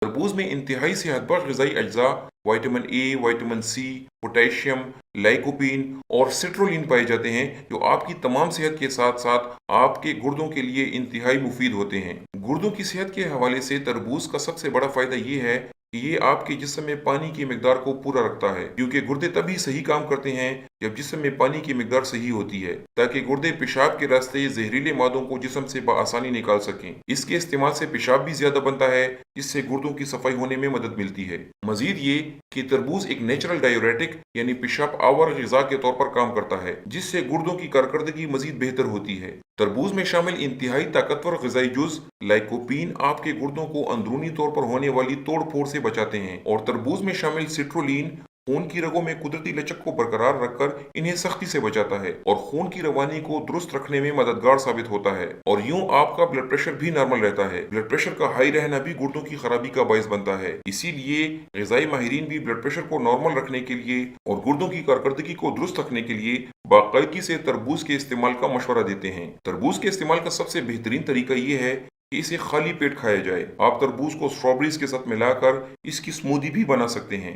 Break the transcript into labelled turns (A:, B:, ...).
A: तरबूज में इंतहाई सेहतबख्श ग़िज़ाई अज्जा vitamin A, vitamin C, potassium, lycopene और सिट्रोलिन पाए जाते हैं, जो आपकी तमाम सेहत के साथ साथ आपके गुर्दों के लिए इंतहाई मुफीद होते हैं। गुर्दों की सेहत के हवाले से तरबूज का सबसे बड़ा फ़ायदा ये है कि ये आपके जिस्म में पानी की मिकदार को पूरा रखता है, क्योंकि गुर्दे तभी सही काम करते हैं जब जिस्म में पानी की मिकदार सही होती है, ताकि गुर्दे पेशाब के रास्ते जहरीले मादों को जिस्म से बआसानी निकाल सकें। इसके इस्तेमाल से पेशाब भी ज्यादा बनता है, जिससे गुर्दों की सफाई होने में मदद मिलती है। मजीद ये कि तरबूज एक नेचुरल डायोरेटिक यानी पेशाब आवर ग़िज़ा के तौर पर काम करता है, जिससे गुर्दों की कारकर्दगी मजीद बेहतर होती है। तरबूज में शामिल इंतहाई ताकतवर ग़िज़ाई जुज़ लाइकोपीन आपके गुर्दों को अंदरूनी तौर पर होने वाली तोड़ फोड़ से बचाते हैं, और तरबूज में शामिल सिट्रोलिन खून की रगों में कुदरती लचक को बरकरार रखकर इन्हें सख्ती से बचाता है और खून की रवानी को दुरुस्त रखने में मददगार साबित होता है। और यूं आपका ब्लड प्रेशर भी नॉर्मल रहता है। ब्लड प्रेशर का हाई रहना भी गुर्दों की खराबी का बायस बनता है। इसीलिए ग़िज़ाई माहिरीन भी ब्लड प्रेशर को नॉर्मल रखने के लिए और गुर्दों की कारकर्दगी को दुरुस्त रखने के लिए बाकायदगी से तरबूज के इस्तेमाल का मशवरा देते हैं। तरबूज के इस्तेमाल का सबसे बेहतरीन तरीका ये है कि इसे खाली पेट खाया जाए। आप तरबूज को स्ट्रॉबेरीज के साथ मिलाकर इसकी स्मूदी भी बना सकते हैं।